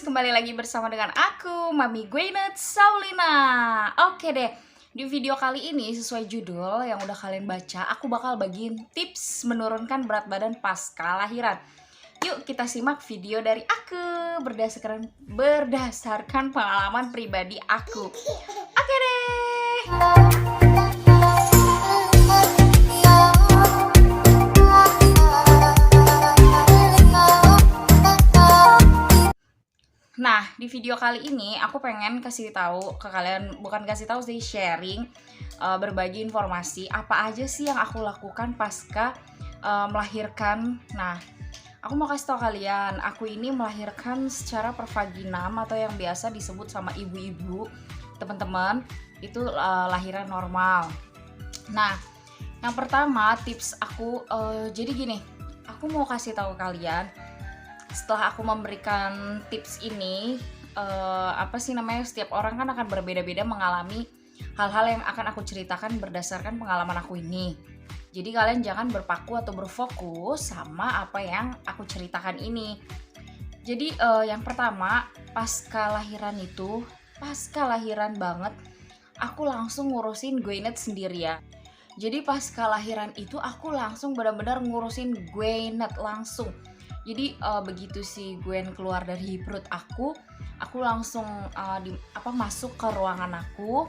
kembali lagi bersama dengan aku, Mami Gwyneth Saulina. Oke deh, di video kali ini sesuai judul yang udah kalian baca, aku bakal bagiin tips menurunkan berat badan pasca lahiran. Yuk kita simak video dari aku berdasarkan pengalaman pribadi aku. Oke deh. Nah, di video kali ini aku pengen kasih tahu ke kalian, bukan kasih tahu sih, sharing, berbagi informasi apa aja sih yang aku lakukan pasca melahirkan. Nah, aku mau kasih tahu kalian, aku ini melahirkan secara pervaginam atau yang biasa disebut sama ibu-ibu, teman-teman, itu lahiran normal. Nah, yang pertama tips aku, jadi gini, aku mau kasih tahu kalian. Setelah aku memberikan tips ini, setiap orang kan akan berbeda-beda mengalami hal-hal yang akan aku ceritakan berdasarkan pengalaman aku ini. Jadi kalian jangan berpaku atau berfokus sama apa yang aku ceritakan ini. Jadi yang pertama, pasca lahiran banget, aku langsung ngurusin Gwyneth sendirian. Jadi pasca lahiran itu aku langsung benar-benar ngurusin Gwyneth langsung. Jadi begitu si Gwen keluar dari perut aku langsung masuk ke ruangan aku.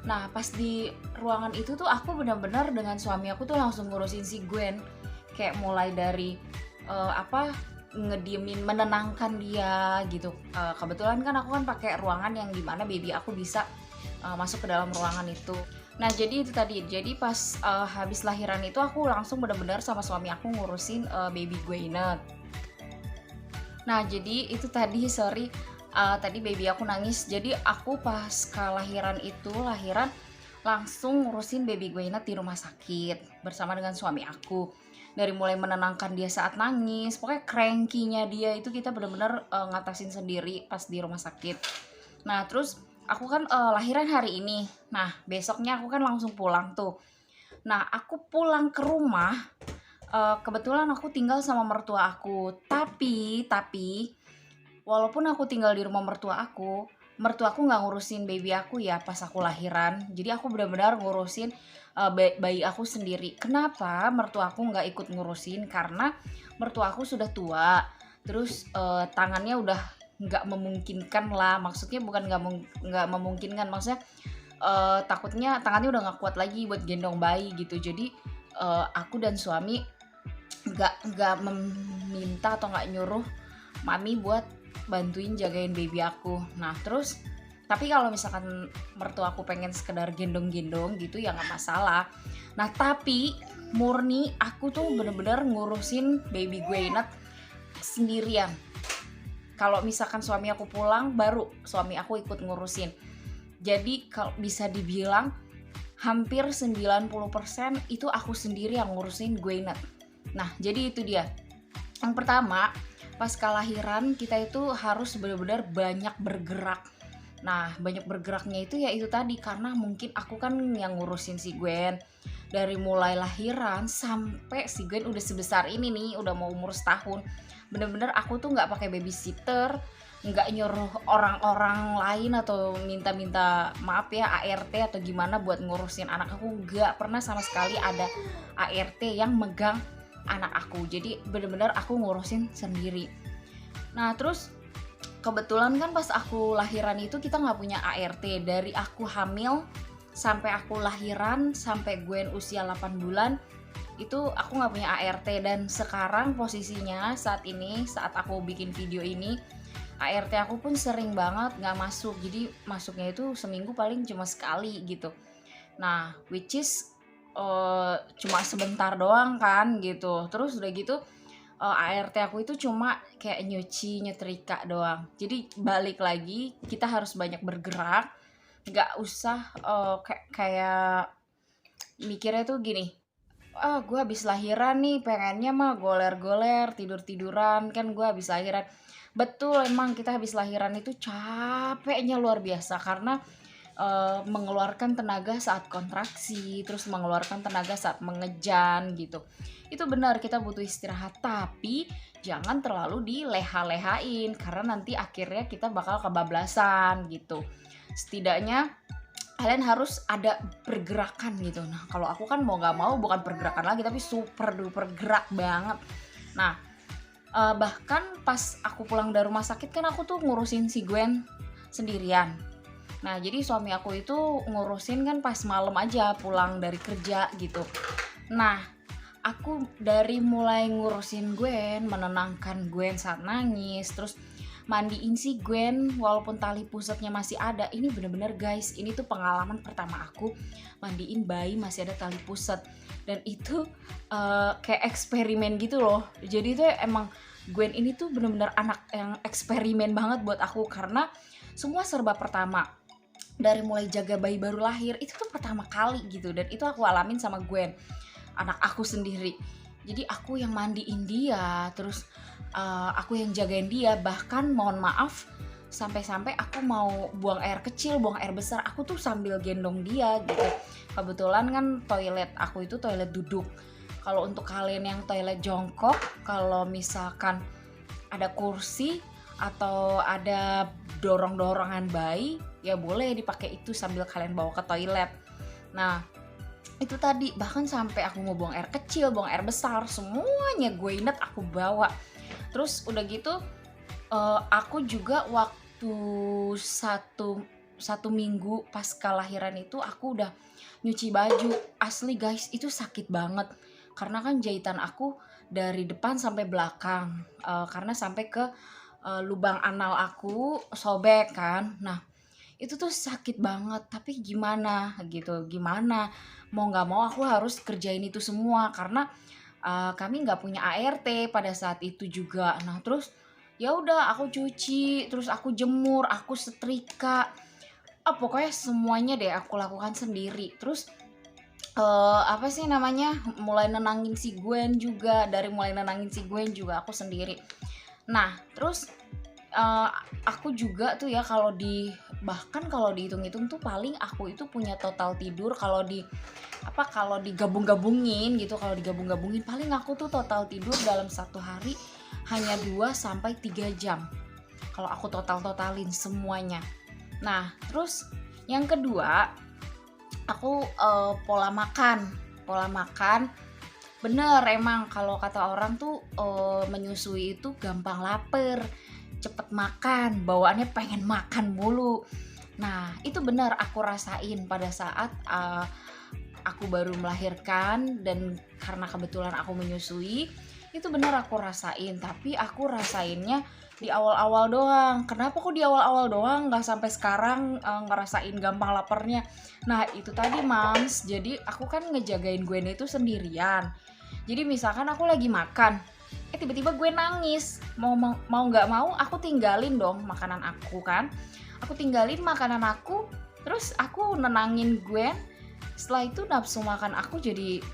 Nah, pas di ruangan itu tuh aku benar-benar dengan suami aku tuh langsung ngurusin si Gwen. Kayak mulai dari ngediemin, menenangkan dia gitu. Kebetulan kan aku kan pakai ruangan yang dimana baby aku bisa masuk ke dalam ruangan itu. Nah, jadi itu tadi. Jadi pas habis lahiran itu aku langsung benar-benar sama suami aku ngurusin baby Gwyneth. Nah, jadi itu tadi, tadi baby aku nangis. Jadi aku pas lahiran langsung ngurusin baby Gwyneth di rumah sakit bersama dengan suami aku. Dari mulai menenangkan dia saat nangis, pokoknya cranky-nya dia itu kita benar-benar ngatasin sendiri pas di rumah sakit. Nah, terus aku kan lahiran hari ini. Nah, besoknya aku kan langsung pulang tuh. Nah, aku pulang ke rumah. Kebetulan aku tinggal sama mertua aku, tapi walaupun aku tinggal di rumah mertua aku nggak ngurusin baby aku ya pas aku lahiran. Jadi aku benar-benar ngurusin bayi aku sendiri. Kenapa mertua aku nggak ikut ngurusin? Karena mertua aku sudah tua, terus tangannya udah nggak memungkinkan lah. Maksudnya bukan nggak memungkinkan, maksudnya takutnya tangannya udah nggak kuat lagi buat gendong bayi gitu. Jadi aku dan suami nggak meminta atau nggak nyuruh mami buat bantuin jagain baby aku. Nah, terus tapi kalau misalkan mertua aku pengen sekedar gendong-gendong gitu ya nggak masalah. Nah, tapi murni aku tuh bener-bener ngurusin baby Gwyneth sendirian. Kalau misalkan suami aku pulang, baru suami aku ikut ngurusin. Jadi kalau bisa dibilang hampir 90% itu aku sendiri yang ngurusin Gwyneth. Nah, jadi itu dia. Yang pertama, pas kelahiran kita itu harus benar-benar banyak bergerak. Nah, banyak bergeraknya itu ya itu tadi, karena mungkin aku kan yang ngurusin si Gwen. Dari mulai lahiran sampai si Gwen udah sebesar ini nih, udah mau umur setahun. Bener-bener aku tuh gak pakai babysitter, gak nyuruh orang-orang lain atau minta-minta maaf ya ART atau gimana buat ngurusin anak aku. Gak pernah sama sekali ada ART yang megang anak aku. Jadi bener-bener aku ngurusin sendiri. Nah, terus kebetulan kan pas aku lahiran itu kita gak punya ART. Dari aku hamil sampai aku lahiran, sampai Gwen usia 8 bulan itu aku gak punya ART. Dan sekarang posisinya saat aku bikin video ini, ART aku pun sering banget gak masuk. Jadi masuknya itu seminggu paling cuma sekali gitu. Nah, which is cuma sebentar doang kan gitu. Terus udah gitu ART aku itu cuma kayak nyuci, nyetrika doang. Jadi balik lagi, kita harus banyak bergerak. Gak usah kayak mikirnya tuh gini, gue habis lahiran nih, pengennya mah goler-goler, tidur-tiduran, kan gue habis lahiran. Betul, emang kita habis lahiran itu capeknya luar biasa, karena mengeluarkan tenaga saat kontraksi, terus mengeluarkan tenaga saat mengejan gitu. Itu benar kita butuh istirahat, tapi jangan terlalu dileha-lehain karena nanti akhirnya kita bakal kebablasan gitu. Setidaknya kalian harus ada pergerakan gitu. Nah kalau aku kan mau nggak mau bukan pergerakan lagi tapi super duper gerak banget. Nah bahkan pas aku pulang dari rumah sakit kan aku tuh ngurusin si Gwen sendirian. Nah jadi suami aku itu ngurusin kan pas malam aja pulang dari kerja gitu. Nah aku dari mulai ngurusin Gwen, menenangkan Gwen saat nangis, terus mandiin si Gwen walaupun tali pusatnya masih ada. Ini bener-bener guys, ini tuh pengalaman pertama aku mandiin bayi masih ada tali pusat. Dan itu kayak eksperimen gitu loh. Jadi tuh emang Gwen ini tuh bener-bener anak yang eksperimen banget buat aku karena semua serba pertama. Dari mulai jaga bayi baru lahir itu tuh pertama kali gitu, dan itu aku alamin sama Gwen, anak aku sendiri. Jadi aku yang mandiin dia, terus aku yang jagain dia. Bahkan mohon maaf, sampai-sampai aku mau buang air kecil, buang air besar, aku tuh sambil gendong dia gitu. Kebetulan kan toilet aku itu toilet duduk. Kalau untuk kalian yang toilet jongkok, kalau misalkan ada kursi atau ada dorong-dorongan bayi, ya boleh dipakai itu sambil kalian bawa ke toilet. Nah itu tadi, bahkan sampai aku mau buang air kecil, buang air besar, semuanya gue inget aku bawa. Terus udah gitu aku juga waktu satu minggu pas kelahiran itu aku udah nyuci baju. Asli guys itu sakit banget karena kan jahitan aku dari depan sampai belakang, karena sampai ke lubang anal aku sobek kan. Nah itu tuh sakit banget, tapi gimana gitu, gimana mau nggak mau aku harus kerjain itu semua karena kami nggak punya ART pada saat itu juga. Nah terus ya udah aku cuci, terus aku jemur, aku setrika, pokoknya semuanya deh aku lakukan sendiri. Terus apa sih namanya, mulai nenangin si Gwen juga, dari mulai nenangin si Gwen juga aku sendiri. Nah terus aku juga tuh ya bahkan kalau dihitung-hitung tuh paling aku itu punya total tidur kalau digabung-gabungin gitu, kalau digabung-gabungin paling aku tuh total tidur dalam satu hari hanya 2-3 jam kalau aku totalin semuanya. Nah terus yang kedua, aku pola makan. Bener emang kalau kata orang tuh menyusui itu gampang lapar, cepet makan, bawaannya pengen makan mulu. Nah itu benar aku rasain pada saat aku baru melahirkan, dan karena kebetulan aku menyusui, itu benar aku rasain. Tapi aku rasainnya di awal-awal doang. Kenapa kok di awal-awal doang, nggak sampai sekarang ngerasain gampang laparnya? Nah itu tadi Mams, jadi aku kan ngejagain Gwen itu sendirian. Jadi misalkan aku lagi makan, tiba-tiba gue nangis, mau nggak mau aku tinggalin dong makanan aku kan, aku tinggalin makanan aku, terus aku nenangin Gwen. Setelah itu nafsu makan aku jadi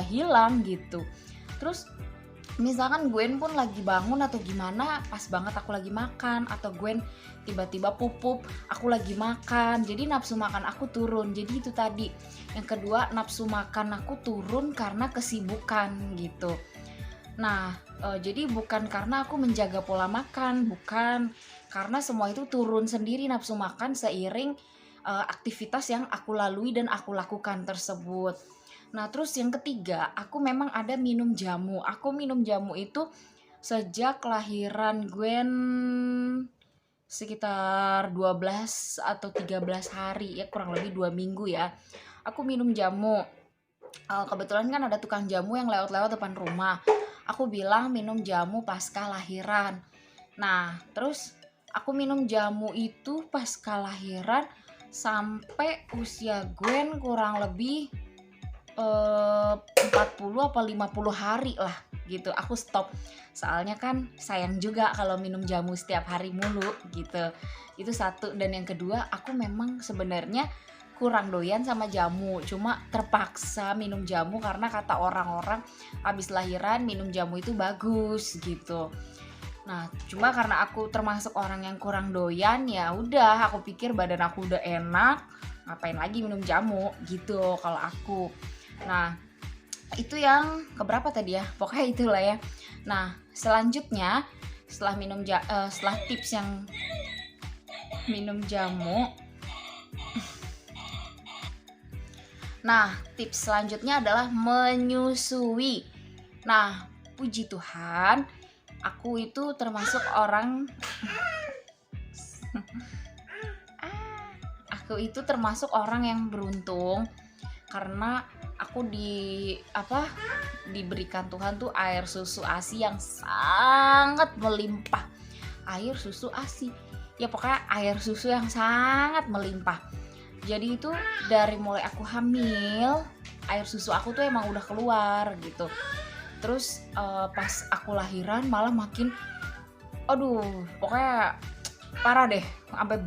hilang gitu. Terus misalkan Gwen pun lagi bangun atau gimana, pas banget aku lagi makan, atau Gwen tiba-tiba pupup, aku lagi makan, jadi nafsu makan aku turun. Jadi itu tadi, yang kedua, nafsu makan aku turun karena kesibukan gitu. Nah jadi bukan karena aku menjaga pola makan, bukan, karena semua itu turun sendiri nafsu makan seiring aktivitas yang aku lalui dan aku lakukan tersebut. Nah terus yang ketiga, aku memang ada minum jamu. Aku minum jamu itu sejak kelahiran Gwen sekitar 12 atau 13 hari, ya kurang lebih 2 minggu ya. Aku minum jamu. Kebetulan kan ada tukang jamu yang lewat-lewat depan rumah. Aku bilang minum jamu pasca lahiran. Nah terus aku minum jamu itu pasca lahiran sampai usia Gwen kurang lebih 40 apa 50 hari lah gitu. Aku stop, soalnya kan sayang juga kalau minum jamu setiap hari mulu gitu. Itu satu. Dan yang kedua, aku memang sebenarnya kurang doyan sama jamu, cuma terpaksa minum jamu karena kata orang-orang abis lahiran minum jamu itu bagus gitu. Nah, cuma karena aku termasuk orang yang kurang doyan, ya udah aku pikir badan aku udah enak, ngapain lagi minum jamu gitu kalau aku. Nah, itu yang keberapa tadi ya? Pokoknya itulah ya. Nah, selanjutnya setelah setelah tips yang minum jamu. Nah, tips selanjutnya adalah menyusui. Nah, puji Tuhan, aku itu termasuk orang yang beruntung karena aku diberikan Tuhan tuh air susu ASI yang sangat melimpah. Air susu ASI. Ya pokoknya air susu yang sangat melimpah. Jadi itu dari mulai aku hamil, air susu aku tuh emang udah keluar gitu. Terus pas aku lahiran malah makin, pokoknya parah deh, sampai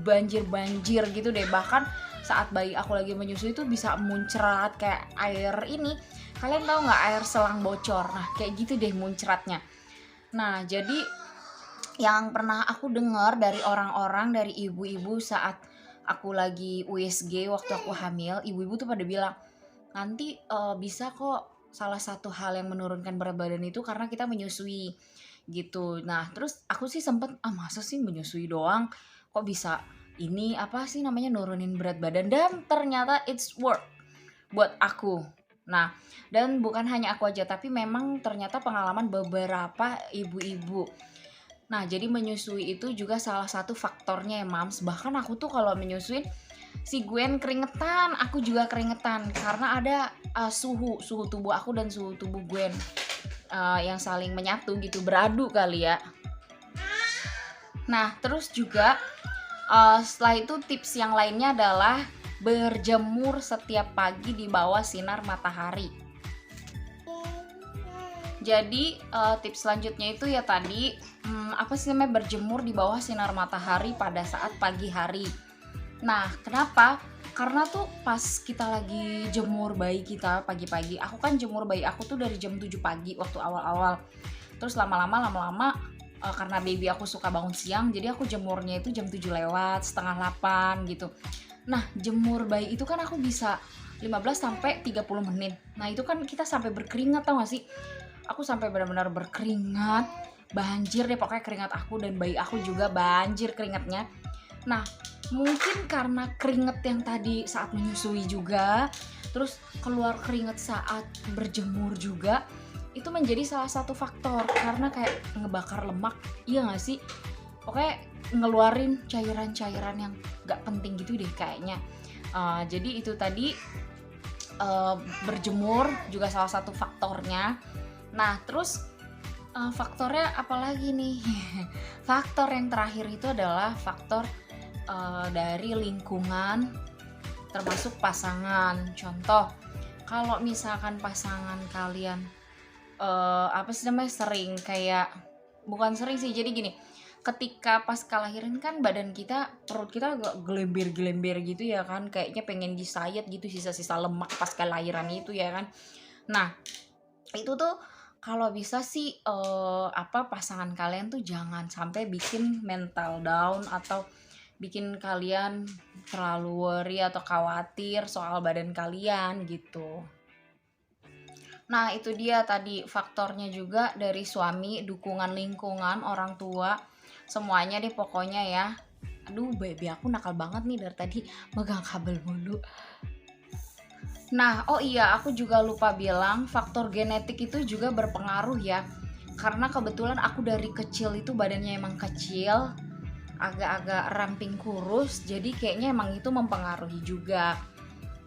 banjir gitu deh. Bahkan saat bayi aku lagi menyusui itu bisa muncrat kayak air ini. Kalian tahu nggak air selang bocor? Nah kayak gitu deh muncratnya. Nah jadi yang pernah aku dengar dari orang-orang, dari ibu-ibu saat aku lagi USG waktu aku hamil, ibu-ibu tuh pada bilang nanti bisa kok, salah satu hal yang menurunkan berat badan itu karena kita menyusui gitu. Nah terus aku sih sempet masa sih menyusui doang kok bisa ini nurunin berat badan, dan ternyata it's work buat aku. Nah dan bukan hanya aku aja, tapi memang ternyata pengalaman beberapa ibu-ibu. Nah jadi menyusui itu juga salah satu faktornya ya Mams. Bahkan aku tuh kalau menyusuin si Gwen keringetan, aku juga keringetan karena ada suhu tubuh aku dan suhu tubuh Gwen yang saling menyatu gitu, beradu kali ya. Nah terus juga setelah itu tips yang lainnya adalah berjemur setiap pagi di bawah sinar matahari. Jadi tips selanjutnya itu ya tadi berjemur di bawah sinar matahari pada saat pagi hari. Nah kenapa? Karena tuh pas kita lagi jemur bayi kita pagi-pagi, aku kan jemur bayi aku tuh dari jam 7 pagi waktu awal-awal. Terus lama-lama karena baby aku suka bangun siang, jadi aku jemurnya itu jam 7 lewat, setengah 8 gitu. Nah jemur bayi itu kan aku bisa 15-30 menit. Nah itu kan kita sampai berkeringat, tau gak sih? Aku sampai benar-benar berkeringat, banjir deh pokoknya keringat aku, dan bayi aku juga banjir keringatnya. Nah mungkin karena keringet yang tadi saat menyusui juga, terus keluar keringet saat berjemur juga, itu menjadi salah satu faktor karena kayak ngebakar lemak, iya gak sih? Pokoknya ngeluarin cairan-cairan yang gak penting gitu deh kayaknya. Jadi itu tadi berjemur juga salah satu faktornya. Nah terus faktornya apalagi nih? Faktor yang terakhir itu adalah faktor dari lingkungan, termasuk pasangan. Contoh, kalau misalkan pasangan kalian sering kayak, bukan sering sih, jadi gini, ketika pas kelahiran kan badan kita, perut kita agak gelember gitu ya kan, kayaknya pengen disayat gitu sisa-sisa lemak pas kelahiran itu ya kan. Nah itu tuh kalau bisa sih pasangan kalian tuh jangan sampai bikin mental down atau bikin kalian terlalu worry atau khawatir soal badan kalian gitu. Nah itu dia tadi faktornya juga dari suami, dukungan lingkungan, orang tua, semuanya deh pokoknya ya. Aduh baby aku nakal banget nih dari tadi megang kabel mulu. Nah aku juga lupa bilang, faktor genetik itu juga berpengaruh ya. Karena kebetulan aku dari kecil itu badannya emang kecil, agak-agak ramping kurus, jadi kayaknya emang itu mempengaruhi juga.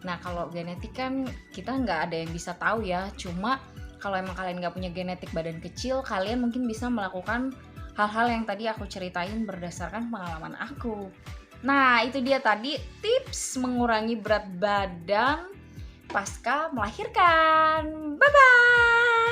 Nah kalau genetik kan kita nggak ada yang bisa tahu ya, cuma kalau emang kalian nggak punya genetik badan kecil, kalian mungkin bisa melakukan hal-hal yang tadi aku ceritain berdasarkan pengalaman aku. Nah itu dia tadi tips mengurangi berat badan pasca melahirkan. Bye bye.